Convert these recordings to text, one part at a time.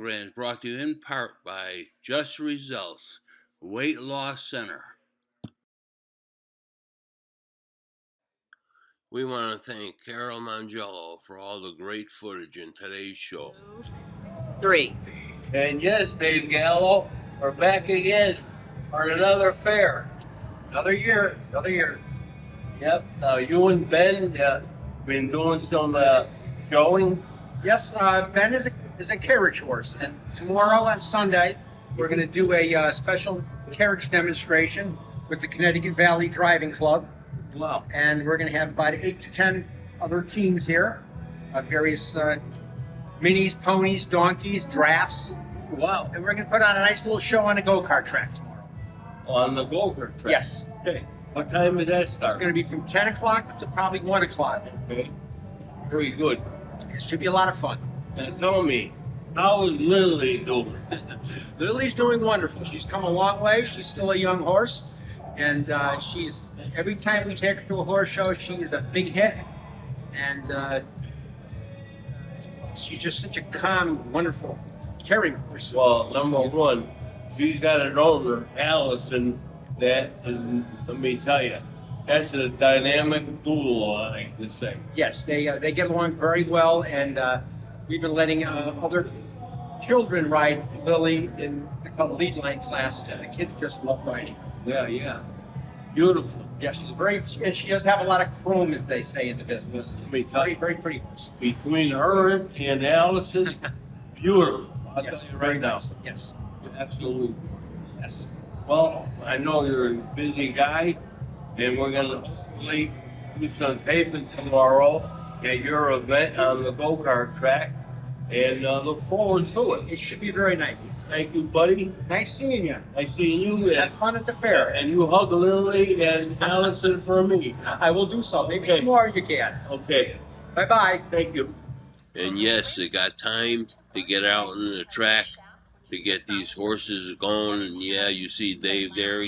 program is brought to you in part by Just Results Weight Loss Center. We want to thank Carol Mangello for all the great footage in today's show. 3. And yes, Dave Gallo, we're back again for another fair. Another year. Yep. You and Ben been doing some showing. Yes, Ben is a carriage horse, and tomorrow on Sunday we're going to do a special carriage demonstration with the Connecticut Valley Driving Club. Wow. And we're going to have about 8 to 10 other teams here, various minis, ponies, donkeys, drafts. Wow. And we're going to put on a nice little show on a go-kart track tomorrow. On the go-kart track? Yes. Okay. What time does that start? It's going to be from 10 o'clock to probably 1 o'clock. Okay. Very good. It should be a lot of fun. Now tell me, how is Lily doing? Lily's doing wonderful. She's come a long way. She's still a young horse. And she's, every time we take her to a horse show, she is a big hit. And she's just such a calm, wonderful, caring horse. Well, number one, she's got an owner, Allison, that is, let me tell you, that's a dynamic duel, I like to say. Yes, they get along very well, and we've been letting other children ride Lily in the lead line class, and the kids just love riding. Yeah. Beautiful. Yeah, she's very, and she does have a lot of chrome, as they say in the business. Let me tell you, Very pretty horse. between her and Allison, beautiful. I'll Yes, tell you right now. Yes. Absolutely. Yes. Well, I know you're a busy guy, and we're going to hopefully do some taping tomorrow at your event on the go-kart track, and look forward to it. It should be very nice. Thank you, buddy. Nice seeing you. Nice seeing you. Have fun at the fair. And you hug Lily and Allison for me. I will do so. Maybe Okay. tomorrow you can. Okay. Bye-bye. Thank you. And yes, they got time to get out on the track to get these horses going. And yeah, you see Dave there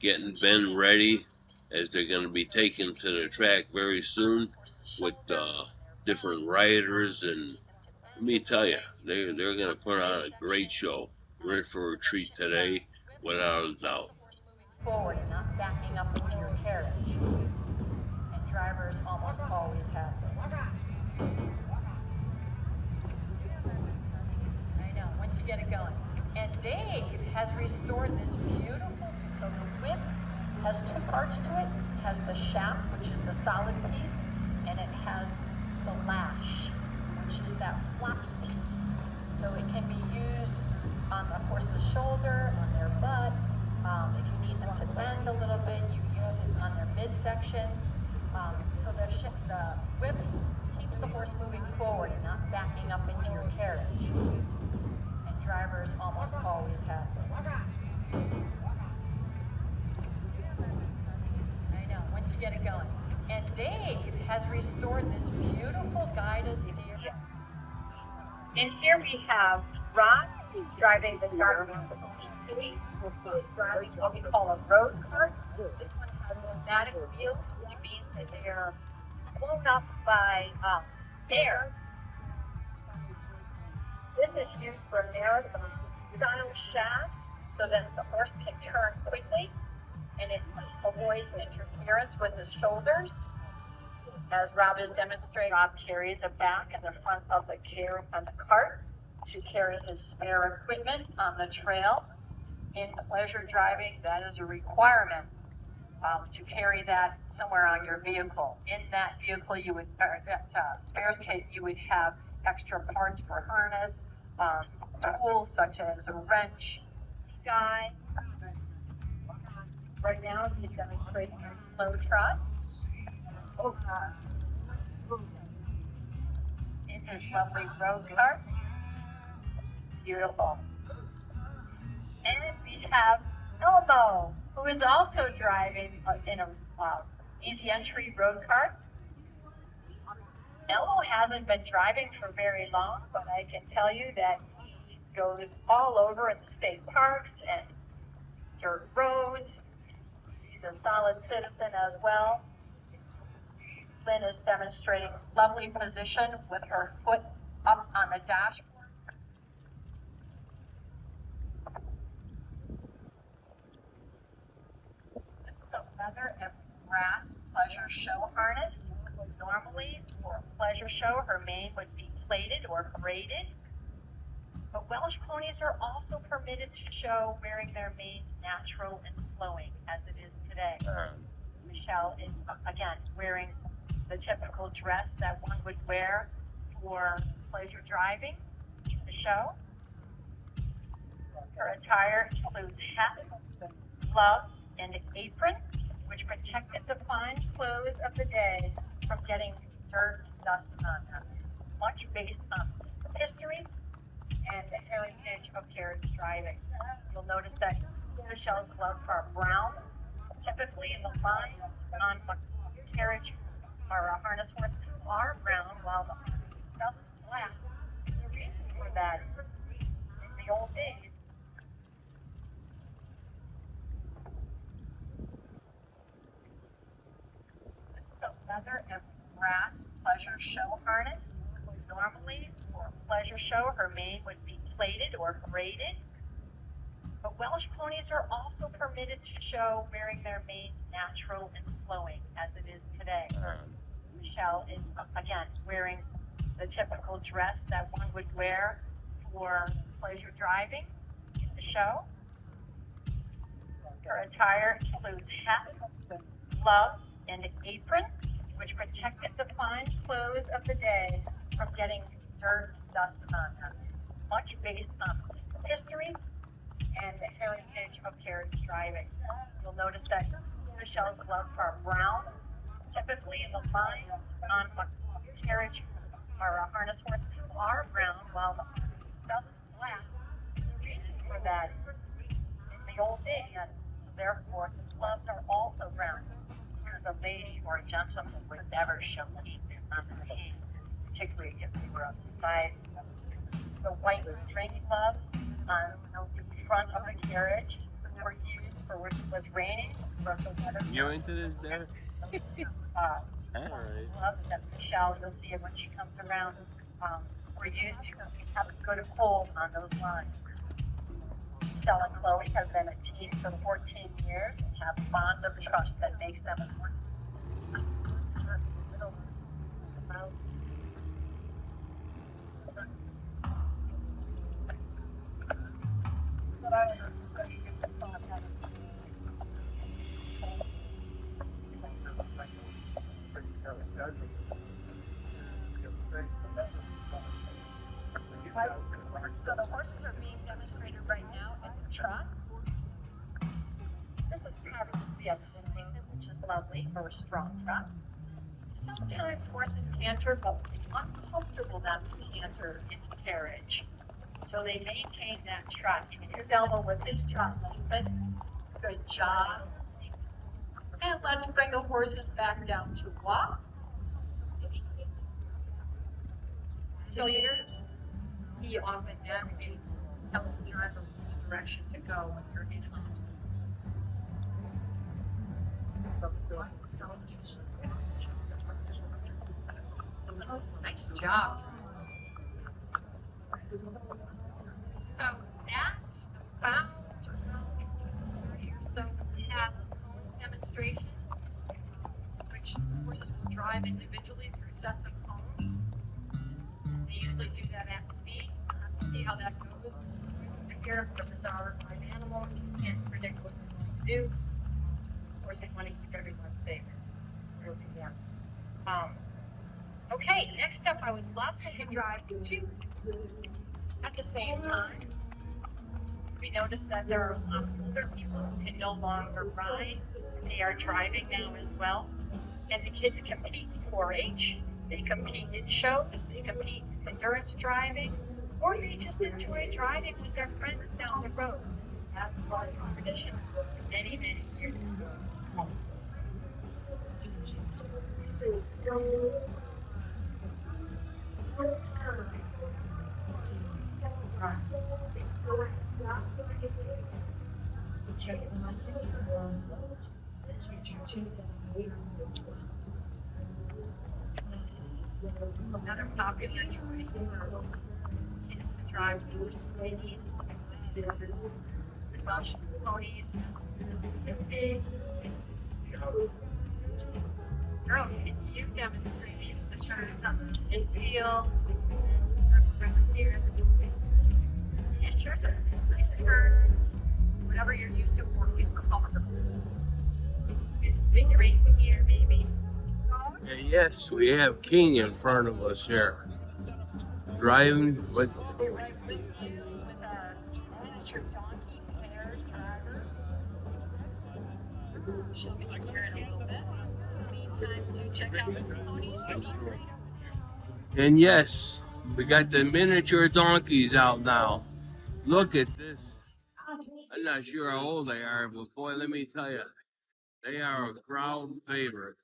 getting Ben ready as they're going to be taken to the track very soon with different riders. And let me tell you, they're going to put on a great show. We're in for a treat today, without a doubt. Forward and not backing up into your carriage. And drivers almost always have this. I know, once you get it going. And Dave has restored this beautiful, so the whip has 2 parts to it. It has the shaft, which is the solid piece, and it has the lash, which is that floppy piece. So it can be used on the horse's shoulder, on their butt. If you need them to bend a little bit, you use it on their midsection. So the whip keeps the horse moving forward and not backing up into your carriage. And drivers almost always have this. I know, once you get it going. And Dave has restored this beautiful guided steer. And here we have Rod driving the dark E510, driving what we call a road cart. This one has pneumatic wheels, which means that they are blown up by air. This is used for marathon style shafts so that the horse can turn quickly and it avoids interference with his shoulders. As Rob is demonstrating, Rob carries a back in the front of the cart to carry his spare equipment on the trail. In pleasure driving, that is a requirement to carry that somewhere on your vehicle. In that vehicle, you would, or that spares kit, you would have extra parts for harness, tools such as a wrench, guide. Right now, he's demonstrating a slow trot. In his lovely road cart. Beautiful. And we have Elmo, who is also driving in a easy entry road cart. Elmo hasn't been driving for very long, but I can tell you that he goes all over in the state parks and dirt roads. He's a solid citizen as well. Lynn is demonstrating lovely position with her foot up on the dashboard. show harness. Normally, for a pleasure show, her mane would be plaited or braided. But Welsh ponies are also permitted to show wearing their manes natural and flowing, as it is today. Michelle is, again, wearing the typical dress that one would wear for pleasure driving in the show. Her attire includes hat, gloves, and an apron, which protected the fine clothes of the day from getting dirt and dust on them. Much based on history and the heritage of carriage driving. You'll notice that Michelle's gloves are brown. Typically in the lines on a carriage or a harness horse are brown, while the harness itself is black. The reason for that is in the old days, this is a leather and brass pleasure show harness. Normally, for a pleasure show, her mane would be plaited or braided. But Welsh ponies are also permitted to show wearing their manes natural and flowing, as it is today. Michelle is, again, wearing the typical dress that one would wear for pleasure driving in the show. Her attire includes hat, gloves, and an apron, which protected the fine clothes of the day from getting dirt and dust on them. Much based on history and the heritage of carriage driving. You'll notice that Michelle's gloves are brown. Typically in the lines on a carriage or a harness horse are brown, while the harness itself is black. The reason for that is in the old days, so therefore the gloves are also brown. Because a lady or a gentleman would never show anything on their hand, particularly if they were of society. The white string gloves on the front of the carriage were used for when it was raining, for the weather. You into this, Derek? Gloves that Michelle, you'll see it when she comes around, were used to have a good hold on those lines. Michelle and Chloe have been a team for 14 years and have a bond of trust that makes them important. So the horses are being demonstrated right now in the truck. This is part of the thing, which is lovely for a strong truck. Sometimes horses canter, but it's uncomfortable them to canter in the carriage. So they maintain that trust. And here's Elmo with his trot movement. Good job. And let's bring the horses back down to walk. So he often navigates, tells the driver which direction to go when you're in home. Nice job. So that found so we have demonstration which horses will drive individually through sets of cones. They usually do that at speed. See how that goes. Here, horses are an animal. You can't predict what they're going to do. Of course, they want to keep everyone safe. It's really them. Okay, next up, I would love to drive two at the same time. We noticed that there are older people who can no longer ride. They are driving now as well. And the kids compete in 4-H. They compete in shows. They compete in endurance driving. Or they just enjoy driving with their friends down the road. That's part of the tradition for many, many years. Another popular choice for kids to drive those ladies, the Welsh ponies. girls, can you demonstrate the turn and feel? Yeah, sure, sir. Nice turns. Whatever you're used to working comfortable. Big rate here, maybe. And yes, we have King in front of us here. Driving with Right with you with a miniature donkey pairs driver. She'll be here in a little bit. In the meantime, do check out the ponies. And yes, we got the miniature donkeys out now. Look at this. I'm not sure how old they are, but boy, let me tell you, they are a crowd favorite.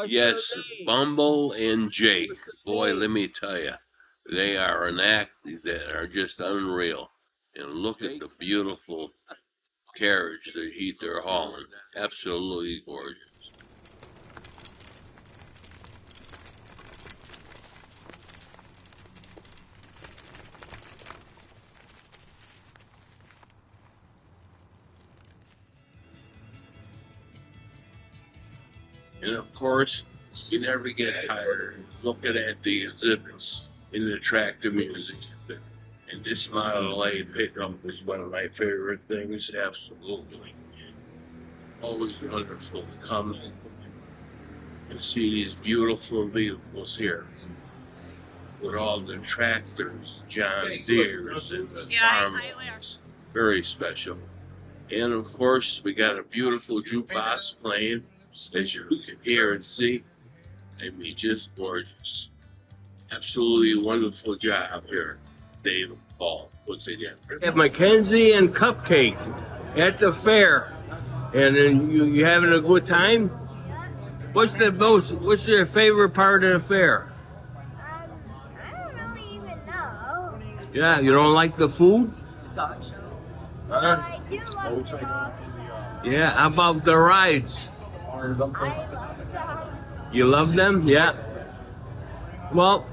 Yes, Bumble and Jake. Boy, let me tell you, they are an act that are just unreal. And look at the beautiful carriage they're hauling. Absolutely gorgeous. And of course, you never get tired of looking at the exhibits in the attractive music. And this Model A pickup is one of my favorite things, absolutely. Always wonderful to come in and see these beautiful vehicles here. With all the tractors, John Deere's, and the farmers. Very special. And of course, we got a beautiful jukebox playing, as you can hear and see. I mean, just gorgeous. Absolutely wonderful job here, Dave and Paul put together. At Mackenzie and Cupcake at the fair, and then you having a good time? What's your favorite part of the fair? I don't really even know. Yeah, you don't like the food? Well, Huh? I do love the dog show. Yeah, how about the rides? I love them. You love them? Yeah. Well,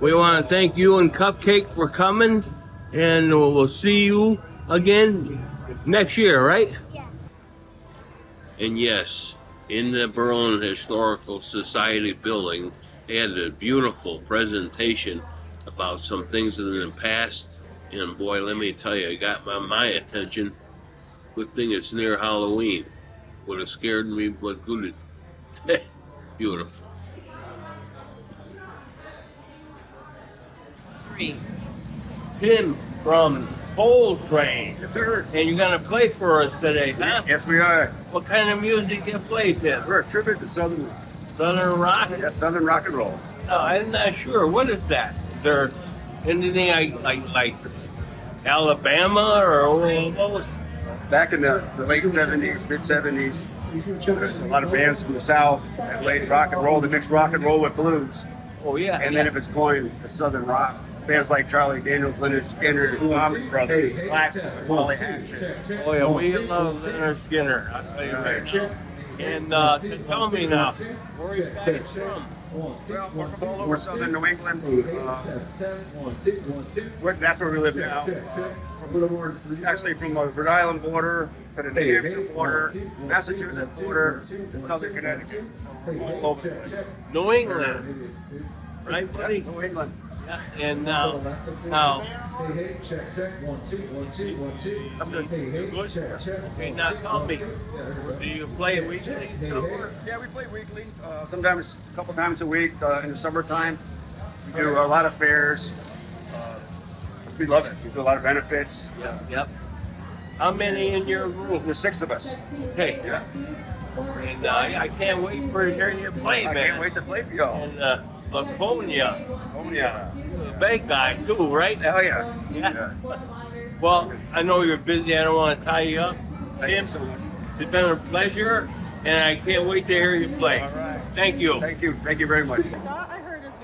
we want to thank you and Cupcake for coming, and we'll see you again next year, right? Yeah. And yes, in the Berlin Historical Society building, they had a beautiful presentation about some things in the past. And boy, let me tell you, it got my attention. Good thing it's near Halloween. Would have scared me, but good. Beautiful. 3. Tim from Coal Train. Yes, sir. And you're going to play for us today, huh? Yes, we are. What kind of music you play, Tim? We're a tribute to Southern Rock? Southern rock and roll. No, I'm not sure. What is that? Is there anything like Alabama or what was? Back in the late 70s, mid 70s, there's a lot of bands from the South that played rock and roll, that mixed rock and roll with blues. Oh yeah. And then it was coined as Southern rock. Bands like Charlie Daniels, Leonard Skinner, Allman Brothers, Black, Wally Action. Oh yeah, we love Leonard Skinner. I'll tell you right. And tell me now, where are you guys from? Well, we're from all over southern New England. That's where we live now. Actually, from the Rhode Island border to the New Hampshire border, Massachusetts border, to southern Connecticut. So we're all over the place. New England, right, buddy? New England. Yeah, and now, Hey, check, 1 2 1 2 1 2. I'm doing Hey, good. check. Okay, now tell me, do you play weekly? Yeah, we play weekly. Sometimes a couple times a week in the summertime. We do a lot of fairs. We love it. We do a lot of benefits. Yeah, yep. How many in your group? There's 6 of us. Okay, Yeah. and I can't wait for hearing you play, I man. can't wait to play for y'all. And Laconia, Oh yeah. big guy too, right? Hell yeah. Yeah. Well, I know you're busy. I don't want to tie you up. Thank you so much. It's been a pleasure, and I can't wait to hear you play. All right. Thank you. Thank you. Thank you very much.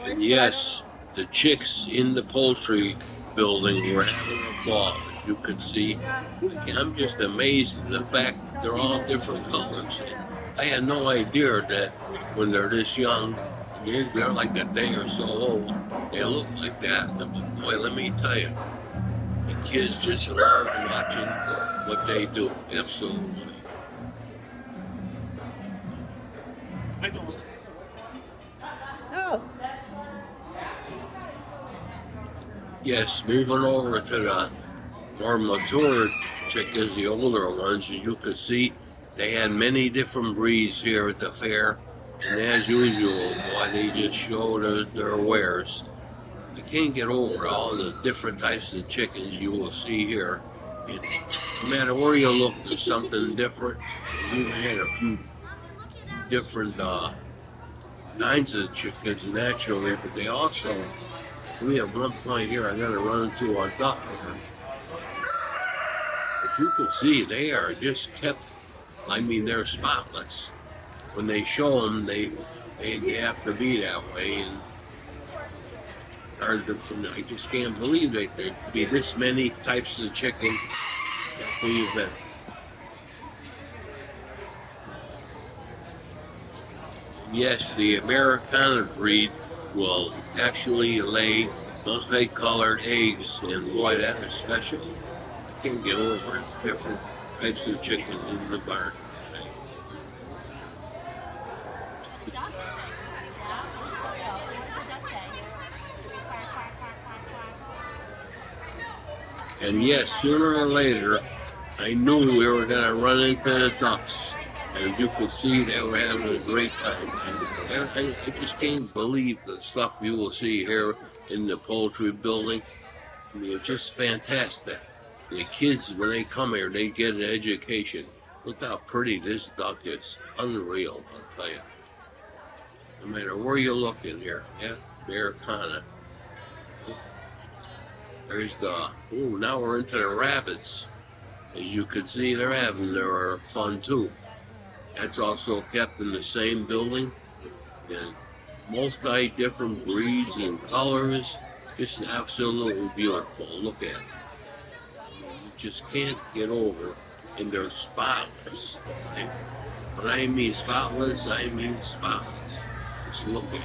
And yes, the chicks in the poultry building were having a ball. As you can see, I'm just amazed at the fact that they're all different colors. I had no idea that when they're this young, they're like a day or so old, they look like that. But boy, let me tell you, the kids just love watching what they do. Absolutely. Oh. Yes, moving over to the more mature chickens, the older ones, as you can see, they had many different breeds here at the fair. And as usual, boy, they just show their wares. I can't get over all the different types of chickens you will see here. And no matter where you look, there's something different. We had a few different kinds of chickens naturally, but they also, we at one point here, I gotta run into our duck here. But you can see they are just kept, I mean, they're spotless. When they show them, they have to be that way. And I just can't believe that there could be this many types of chicken at the event. Yes, the Americana breed will actually lay multicolored eggs, and boy, that is special. I can't get over different types of chicken in the barn. And yes, sooner or later, I knew we were going to run into the ducks. As you could see, they were having a great time. And I just can't believe the stuff you will see here in the poultry building. I mean, it's just fantastic. The kids, when they come here, they get an education. Look how pretty this duck is. Unreal, I'll tell you. No matter where you look in here. Yeah, Americana. There's the, now we're into the rabbits. As you can see, they're having their fun too. That's also kept in the same building. And multi different breeds and colors. It's absolutely beautiful. Look at it. You just can't get over. And they're spotless. And when I mean spotless, I mean spotless. Just look at it.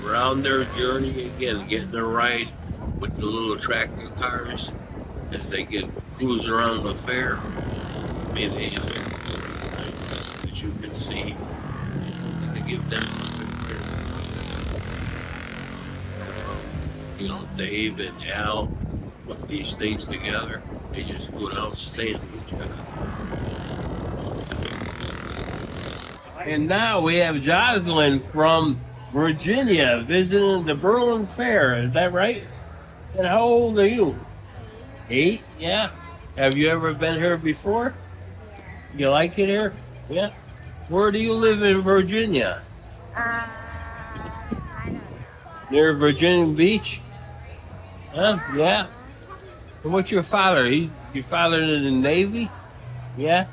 We're on their journey again, getting a ride with the little tractor cars as they get cruising around the fair. I mean, they have everything that you can see. Gotta give them you know, Dave and Al put these things together. They just do an outstanding job. And now we have Jocelyn from Virginia visiting the Berlin Fair. Is that right? And how old are you? 8? Yeah. Have you ever been here before? You like it here? Yeah. Where do you live in Virginia? I don't know. Near Virginia Beach? Huh? Yeah. And what's your father? Your father in the Navy? Yeah.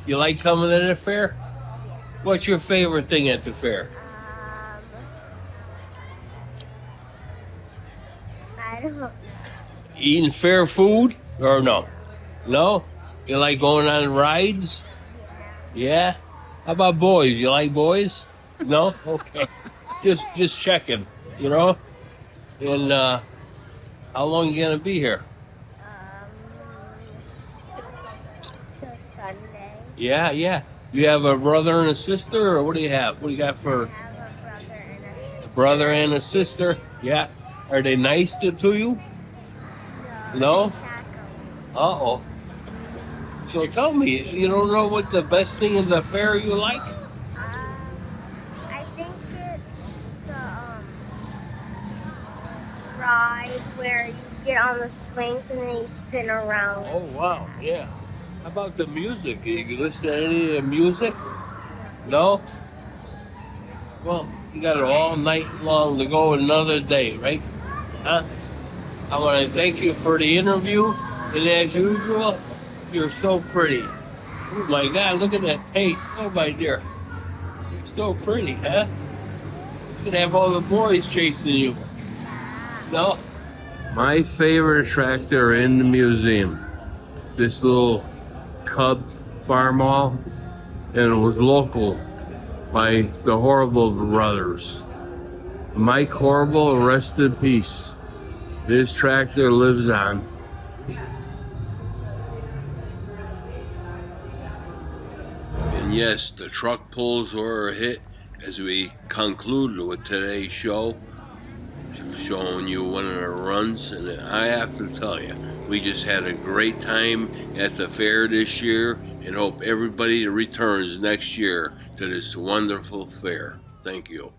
You like coming to the fair? What's your favorite thing at the fair? I don't know. eating fair food or no? No? You like going on rides? Yeah? How about boys? You like boys? No? Okay. Just checking, you know? And how long you gonna be here? Till Sunday. Yeah. You have a brother and a sister, or what do you have? What do you got I for have a brother and a sister. a brother and a sister? Yeah. Are they nice to you? No? Taco. Uh-oh. So tell me, you don't know what the best thing in the fair you like? I think it's the ride where you get on the swings and then you spin around. Oh, wow, yeah. How about the music? You listen to any of the music? No? Well, you got it all night long to go another day, right? Huh? I want to thank you for the interview, and as usual, you're so pretty. Oh my God, look at that face. Oh my dear. You're so pretty, huh? You could have all the boys chasing you. No? My favorite attractor in the museum. This little cub farm mall, and it was local by the Horrible brothers. Mike Horrible, rest in peace. This tractor lives on. And yes, the truck pulls were a hit as we concluded with today's show, showing you one of the runs. And I have to tell you, we just had a great time at the fair this year and hope everybody returns next year to this wonderful fair. Thank you.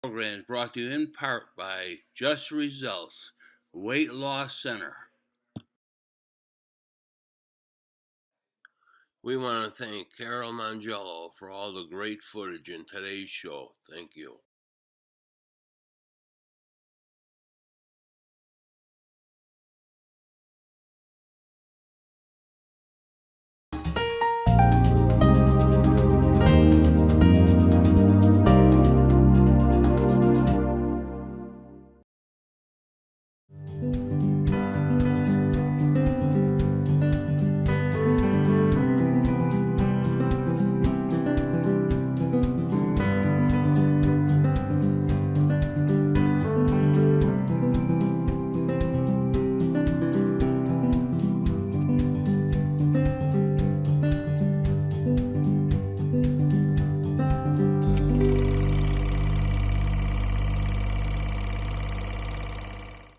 Program brought to you in part by Just Results Weight Loss Center. We want to thank Carol Mangello for all the great footage in today's show. Thank you.